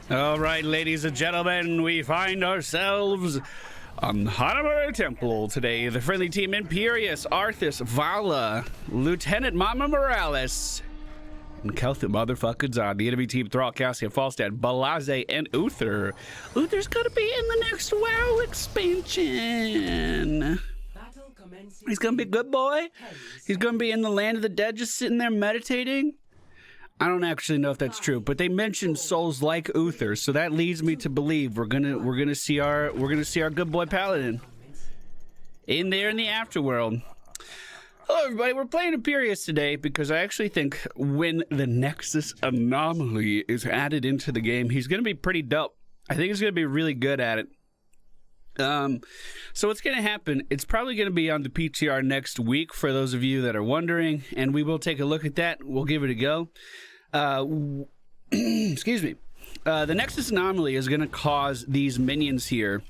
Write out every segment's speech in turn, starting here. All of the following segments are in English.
All right, ladies and gentlemen, we find ourselves on Hanamura Temple today. The friendly team Imperius, Arthas, Vala, Lieutenant Mama Morales, and Keltham motherfucking Zod. The enemy team Thrall, Cassian, Falstad, Balaze, and Uther. Uther's gonna be in the next WoW expansion. He's gonna be a good boy. He's gonna be in the land of the dead, just sitting there meditating. I don't actually know if that's true, but they mentioned souls like Uther, so that leads me to believe we're gonna see our good boy Paladin in there in the afterworld. Hello everybody, we're playing Imperius today because I actually think when the Nexus anomaly is added into the game, he's gonna be pretty dope. I think he's gonna be really good at it. So what's gonna happen, it's probably gonna be on the PTR next week for those of you that are wondering, and we will take a look at that. We'll give it a go. Excuse me. The Nexus anomaly is gonna cause these minions here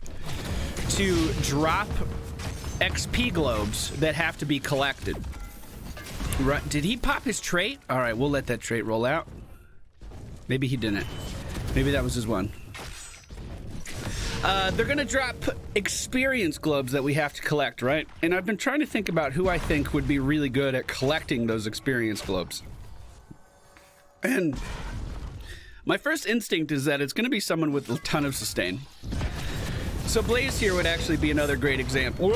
to drop XP globes that have to be collected. Right? Did he pop his trait? All right, we'll let that trait roll out. Maybe he didn't. Maybe that was his one. They're gonna drop experience globes that we have to collect, right? And I've been trying to think about who I think would be really good at collecting those experience globes. And my first instinct is that it's gonna be someone with a ton of sustain. So Blaze here would actually be another great example.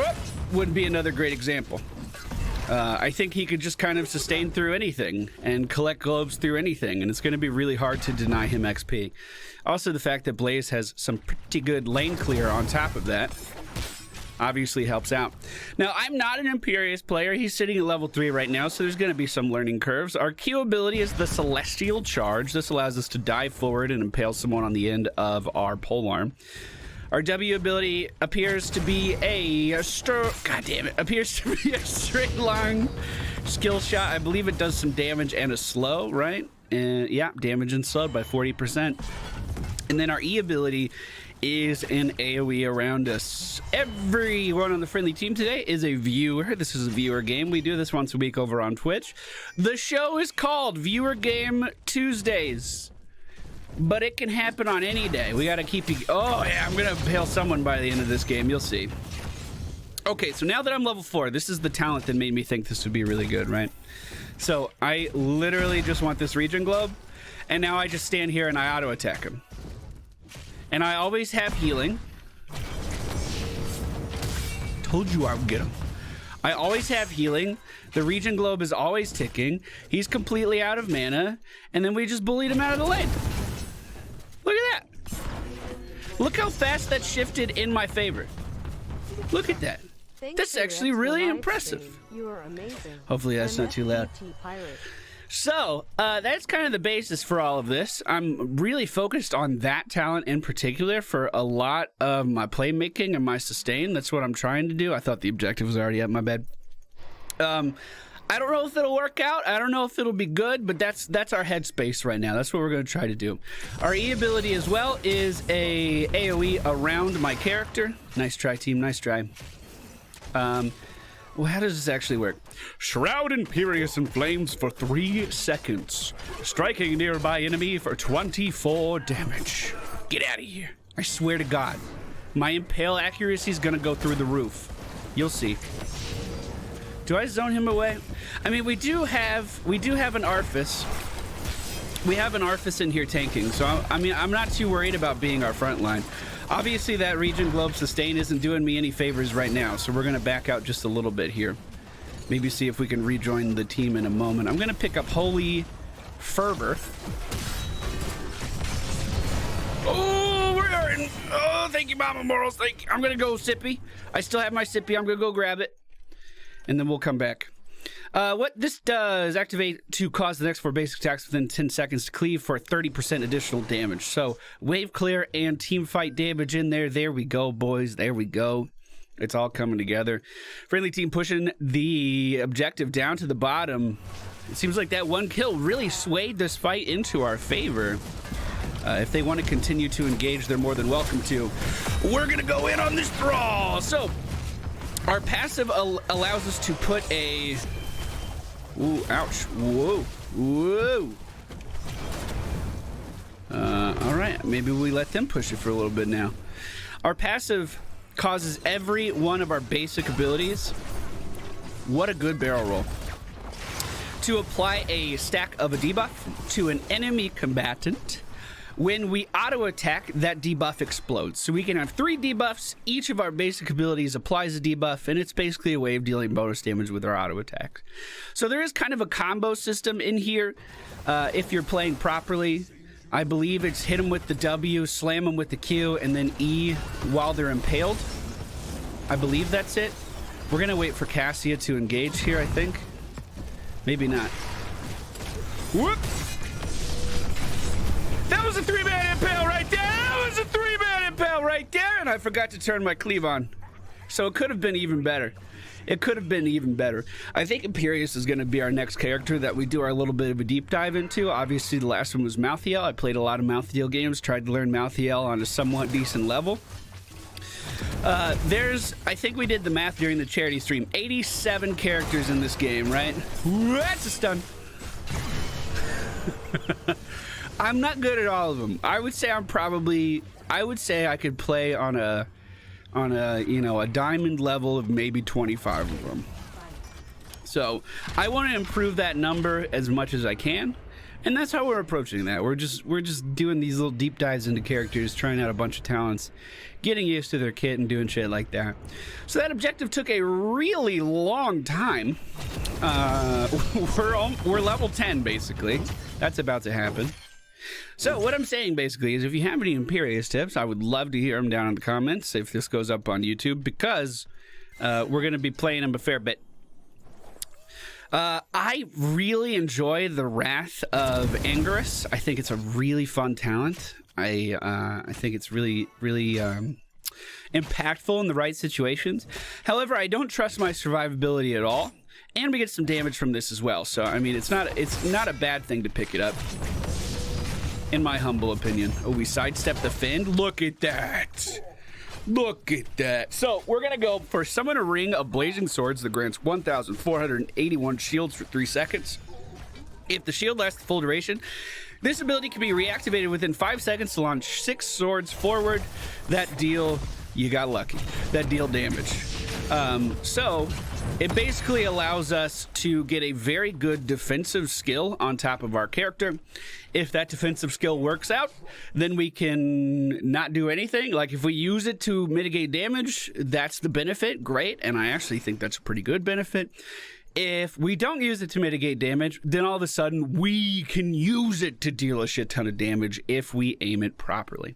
I think he could just kind of sustain through anything and collect globes through anything, and it's going to be really hard to deny him XP. Also, the fact that Blaze has some pretty good lane clear on top of that obviously helps out. Now, I'm not an Imperius player. He's sitting at level 3 right now, so there's going to be some learning curves. Our Q ability is the Celestial Charge. This allows us to dive forward and impale someone on the end of our polearm. Our W ability appears to be a straight line skill shot. I believe it does some damage and a slow, right? Yeah, damage and slowed by 40%. And then our E ability is an AoE around us. Everyone on the friendly team today is a viewer. This is a viewer game. We do this once a week over on Twitch. The show is called Viewer Game Tuesdays. But it can happen on any day. We gotta keep you. Oh yeah, I'm gonna impale someone by the end of this game. You'll see. Okay, so now that I'm level 4, this is the talent that made me think this would be really good, right? So I literally just want this region globe, and now I just stand here and I auto attack him. And I always have healing. Told you I would get him. I always have healing. The region globe is always ticking. He's completely out of mana, and then we just bullied him out of the lane. Look at that. Look how fast that shifted in my favor. Look at that. That's actually really impressive. You are amazing. Hopefully that's not too loud. So, that's kind of the basis for all of this. I'm really focused on that talent in particular for a lot of my playmaking and my sustain. That's what I'm trying to do. I thought the objective was already up, my bad. I don't know if it'll work out. I don't know if it'll be good, but that's our headspace right now. That's what we're going to try to do. Our E ability as well is a AoE around my character. Nice try, team. Nice try. Well, how does this actually work? Shroud Imperius in flames for 3 seconds. Striking nearby enemy for 24 damage. Get out of here. I swear to God. My impale accuracy is going to go through the roof. You'll see. Do I zone him away? I mean, we do have an Arthas. We have an Arthas in here tanking, so I mean, I'm not too worried about being our front line. Obviously, that region globe sustain isn't doing me any favors right now, so we're gonna back out just a little bit here. Maybe see if we can rejoin the team in a moment. I'm gonna pick up Holy Fervor. Oh, we're in. Oh, thank you, Mama Morals. Thank you. I'm gonna go Sippy. I still have my Sippy. I'm gonna go grab it. And then we'll come back. What this does, activate to cause the next 4 basic attacks within 10 seconds to cleave for 30% additional damage. So, wave clear and team fight damage in there. There we go, boys. There we go. It's all coming together. Friendly team pushing the objective down to the bottom. It seems like that one kill really swayed this fight into our favor. If they want to continue to engage, they're more than welcome to. We're going to go in on this Thrall. So, our passive allows us to put a... Ooh, ouch. Whoa. Whoa. All right, maybe we let them push it for a little bit now. Our passive causes every one of our basic abilities. What a good barrel roll. To apply a stack of a debuff to an enemy combatant. When we auto attack, that debuff explodes. So we can have 3 debuffs. Each of our basic abilities applies a debuff, and it's basically a way of dealing bonus damage with our auto attack. So there is kind of a combo system in here if you're playing properly. I believe it's hit them with the W, slam them with the Q, and then E while they're impaled. I believe that's it. We're going to wait for Cassia to engage here, I think. Maybe not. Whoop! That was a 3-man impale right there! That was a 3-man impale right there! And I forgot to turn my cleave on. So it could have been even better. It could have been even better. I think Imperius is going to be our next character that we do our little bit of a deep dive into. Obviously, the last one was Malthael. I played a lot of Malthael games, tried to learn Malthael on a somewhat decent level. I think we did the math during the charity stream. 87 characters in this game, right? That's a stun. I'm not good at all of them. I would say I could play on a diamond level of maybe 25 of them. So I want to improve that number as much as I can, and that's how we're approaching that. We're just doing these little deep dives into characters, trying out a bunch of talents, getting used to their kit and doing shit like that. So that objective took a really long time. We're level 10 basically. That's about to happen. So what I'm saying basically is if you have any Imperius tips, I would love to hear them down in the comments if this goes up on YouTube, because we're going to be playing them a fair bit. I really enjoy the Wrath of Angerus. I think it's a really fun talent. I think it's really impactful in the right situations. However, I don't trust my survivability at all, and we get some damage from this as well. So I mean, it's not a bad thing to pick it up, in my humble opinion. Oh, we sidestep the Fend. Look at that. Look at that. So we're gonna go for summon a ring of blazing swords that grants 1,481 shields for 3 seconds. If the shield lasts the full duration, this ability can be reactivated within 5 seconds to launch 6 swords forward that deal, you got lucky, that deal damage. So it basically allows us to get a very good defensive skill on top of our character. If that defensive skill works out, then we can not do anything. Like if we use it to mitigate damage, that's the benefit, great. And I actually think that's a pretty good benefit. If we don't use it to mitigate damage, then all of a sudden we can use it to deal a shit ton of damage if we aim it properly.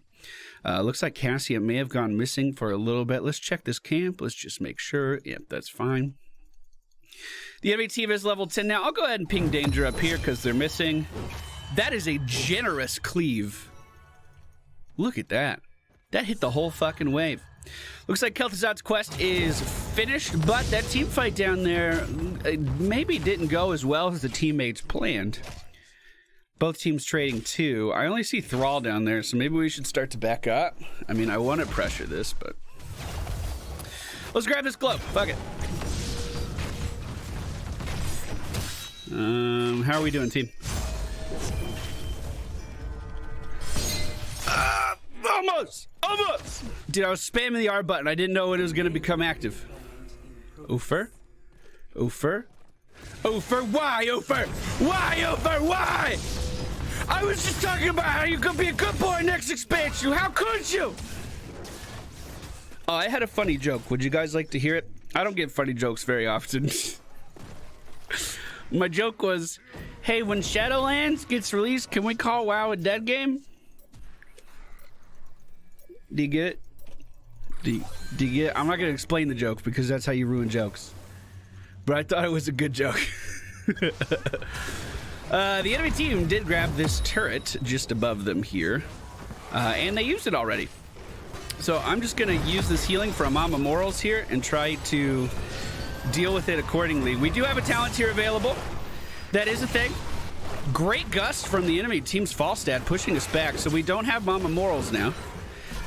Looks like Cassia may have gone missing for a little bit. Let's check this camp. Let's just make sure. Yep, that's fine. The enemy team is level 10 now. I'll go ahead and ping Danger up here because they're missing. That is a generous cleave. Look at that. That hit the whole fucking wave. Looks like Kel'Thuzad's quest is finished, but that team fight down there maybe didn't go as well as the teammates planned. Both teams trading 2. I only see Thrall down there, so maybe we should start to back up. I mean, I want to pressure this, but let's grab this glove. Fuck it. How are we doing, team? Almost! Dude, I was spamming the R button. I didn't know when it was going to become active. Oofer? Why, Oofer? Why? I was just talking about how you could be a good boy next expansion. How could you? Oh, I had a funny joke. Would you guys like to hear it? I don't get funny jokes very often. My joke was, hey, when Shadowlands gets released, can we call WoW a dead game? Do you get it? Do you get it? I'm not going to explain the joke because that's how you ruin jokes. But I thought it was a good joke. The enemy team did grab this turret just above them here. And they used it already. So I'm just going to use this healing from Mama Morals here and try to deal with it accordingly. We do have a talent here available. That is a thing. Great gust from the enemy team's Falstad pushing us back. So we don't have Mama Morals now.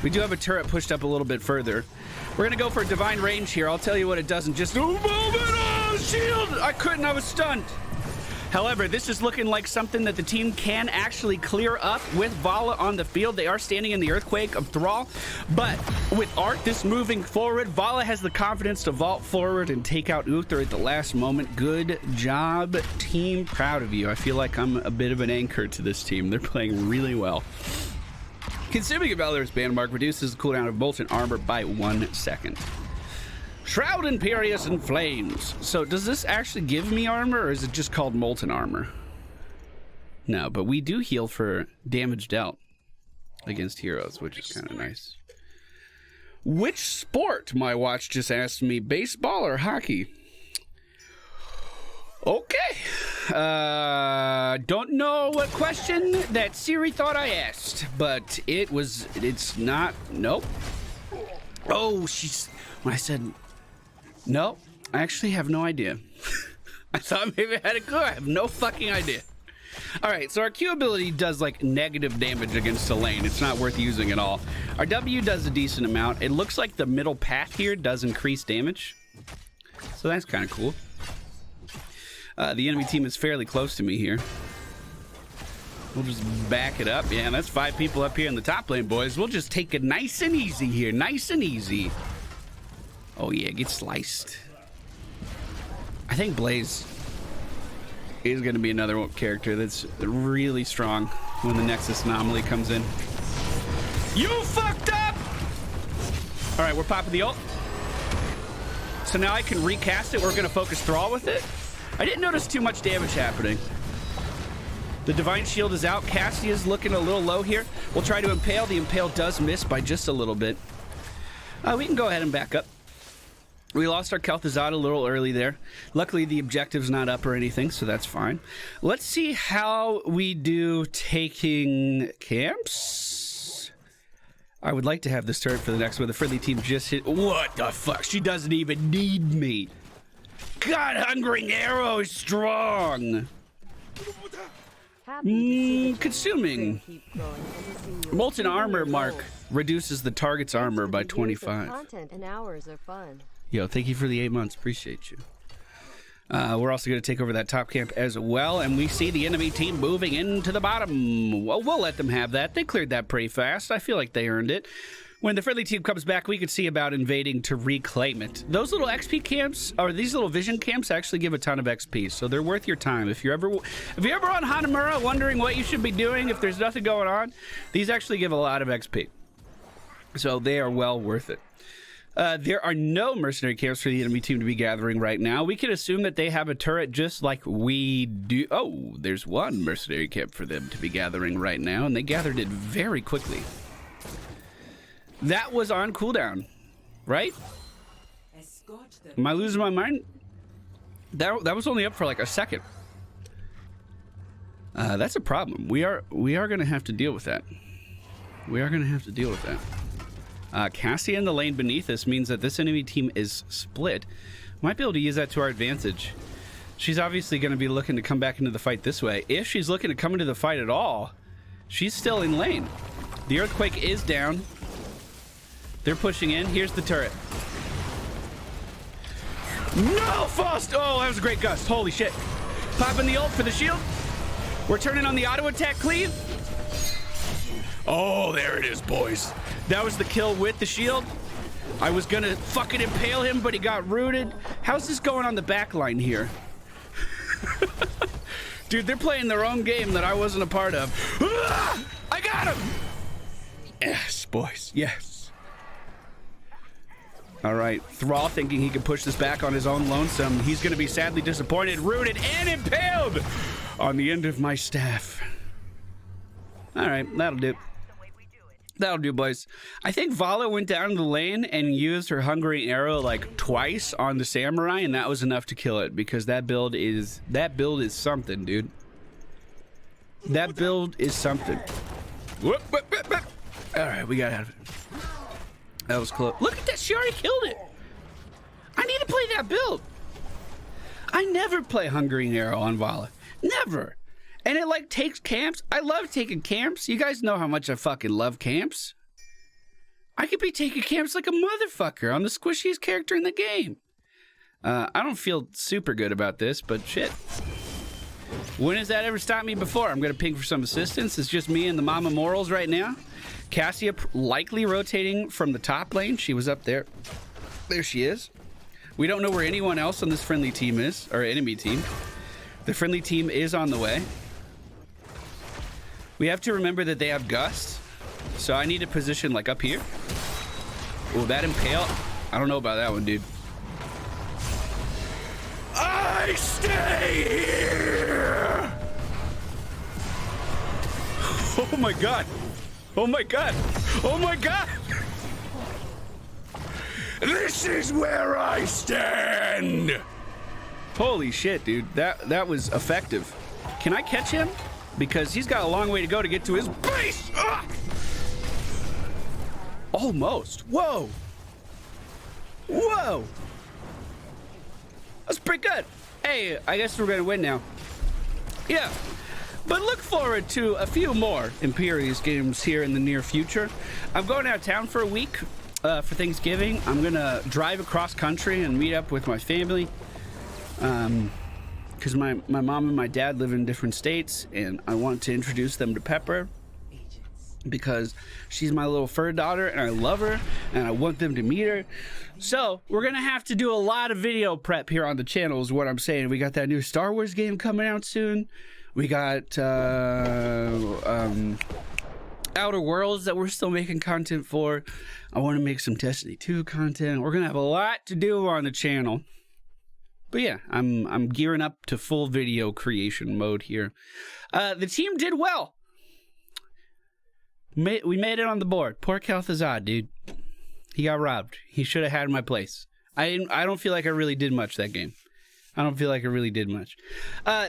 We do have a turret pushed up a little bit further. We're going to go for divine range here. I'll tell you what it doesn't just... Oh, shield! I couldn't. I was stunned. However, this is looking like something that the team can actually clear up with Vala on the field. They are standing in the earthquake of Thrall, but with Arctis moving forward, Vala has the confidence to vault forward and take out Uther at the last moment. Good job, team. Proud of you. I feel like I'm a bit of an anchor to this team. They're playing really well. Consuming a Valor's band mark reduces the cooldown of molten armor by 1 second. Shroud Imperius in flames. So does this actually give me armor, or is it just called molten armor? No, but we do heal for damage dealt against heroes, which is kind of nice. Which sport, my watch just asked me, baseball or hockey? Okay. Don't know what question that Siri thought I asked, but it's not, nope. Oh, when I said, no, I actually have no idea. I thought maybe I had a clue. I have no fucking idea. All right, so our Q ability does like negative damage against a lane. It's not worth using at all. Our W does a decent amount. It looks like the middle path here does increase damage. So that's kind of cool. The enemy team is fairly close to me here. We'll just back it up. Yeah, that's 5 people up here in the top lane, boys. We'll just take it nice and easy here. Nice and easy. Oh, yeah, get sliced. I think Blaze is going to be another character that's really strong when the Nexus anomaly comes in. You fucked up! All right, we're popping the ult. So now I can recast it. We're going to focus Thrall with it. I didn't notice too much damage happening. The Divine Shield is out. Cassia's looking a little low here. We'll try to Impale. The Impale does miss by just a little bit. We can go ahead and back up. We lost our Kel'Thuzad a little early there. Luckily, the objective's not up or anything, so that's fine. Let's see how we do taking camps. I would like to have this turret for the next one. The friendly team just hit... What the fuck? She doesn't even need me. God, Hungering Arrow is strong. Consuming. Molten Armor mark reduces the target's armor by 25. Content and hours of fun. Yo, thank you for the 8 months. Appreciate you. We're also going to take over that top camp as well, and we see the enemy team moving into the bottom. Well, we'll let them have that. They cleared that pretty fast. I feel like they earned it. When the friendly team comes back, we could see about invading to reclaim it. Those little XP camps, or these little vision camps, actually give a ton of XP, so they're worth your time. If you're ever on Hanamura wondering what you should be doing if there's nothing going on, these actually give a lot of XP. So they are well worth it. There are no mercenary camps for the enemy team to be gathering right now. We can assume that they have a turret just like we do. Oh, there's one mercenary camp for them to be gathering right now, and they gathered it very quickly. That was on cooldown, right? Am I losing my mind? That was only up for like a second. That's a problem. We are going to have to deal with that. We are going to have to deal with that. Cassia in the lane beneath us means that this enemy team is split. Might be able to use that to our advantage. She's obviously going to be looking to come back into the fight this way. If she's looking to come into the fight at all, she's still in lane. The earthquake is down. They're pushing in. Here's the turret. No, Faust! Oh, that was a great gust. Holy shit. Popping the ult for the shield. We're turning on the auto attack cleave. Oh, there it is, boys. That was the kill with the shield. I was gonna fucking impale him, but he got rooted. How's this going on the back line here? Dude, they're playing their own game that I wasn't a part of. Ah! I got him! Yes, boys, yes. All right, Thrall thinking he can push this back on his own lonesome. He's gonna be sadly disappointed, rooted, and impaled on the end of my staff. All right, that'll do. That'll do, boys. I think Vala went down the lane and used her Hungering Arrow like twice on the Samurai, and that was enough to kill it because that build is something, dude. That build is something. Whoop, whoop, whoop, whoop. All right, we got out of it. That was close. Look at that, she already killed it. I need to play that build. I never play Hungering Arrow on Vala. Never. And it like takes camps. I love taking camps. You guys know how much I fucking love camps. I could be taking camps like a motherfucker on the squishiest character in the game. I don't feel super good about this, but shit. When has that ever stopped me before? I'm going to ping for some assistance. It's just me and the Mama Morals right now. Cassia likely rotating from the top lane. She was up there. There she is. We don't know where anyone else on this friendly team is, or enemy team. The friendly team is on the way. We have to remember that they have Gust. So I need to position like up here. Oh, that Impale. I don't know about that one, dude. I stay here! Oh my god. Oh my god. Oh my god. This is where I stand. Holy shit, dude. That was effective. Can I catch him? Because he's got a long way to go to get to his base. Ah! Almost. Whoa. Whoa. That's pretty good. Hey, I guess we're gonna win now. Yeah. But look forward to a few more Imperius games here in the near future. I'm going out of town for a week for Thanksgiving. I'm gonna drive across country and meet up with my family. Because my mom and my dad live in different states, and I want to introduce them to Pepper because she's my little fur daughter and I love her and I want them to meet her. So we're gonna have to do a lot of video prep here on the channel is what I'm saying. We got that new Star Wars game coming out soon. We got Outer Worlds that we're still making content for. I want to make some Destiny 2 content. We're gonna have a lot to do on the channel. But yeah, I'm gearing up to full video creation mode here. The team did well. We made it on the board. Poor Kalthazad, dude. He got robbed. He should have had my place. I don't feel like I really did much that game. I don't feel like I really did much.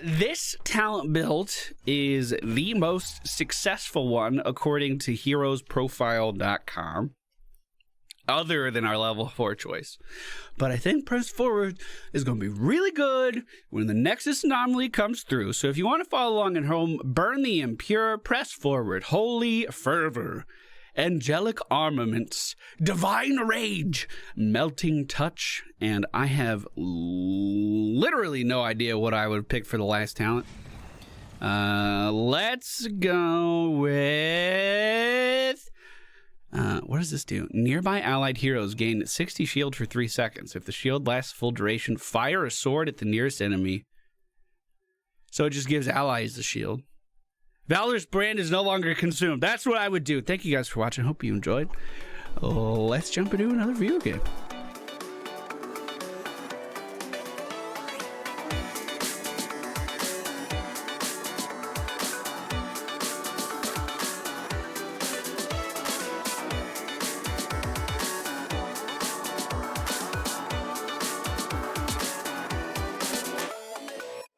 This talent build is the most successful one according to heroesprofile.com. Other than our level 4 choice. But I think Press Forward is going to be really good when the Nexus anomaly comes through. So if you want to follow along at home, Burn the Impure, Press Forward, Holy Fervor, Angelic Armaments, Divine Rage, Melting Touch, and I have literally no idea what I would pick for the last talent. Let's go with... what does this do? Nearby allied heroes gain 60 shield for 3 seconds. If the shield lasts full duration, fire a sword at the nearest enemy. So it just gives allies the shield. Valor's brand is no longer consumed. That's what I would do. Thank you guys for watching. Hope you enjoyed. Let's jump into another video game.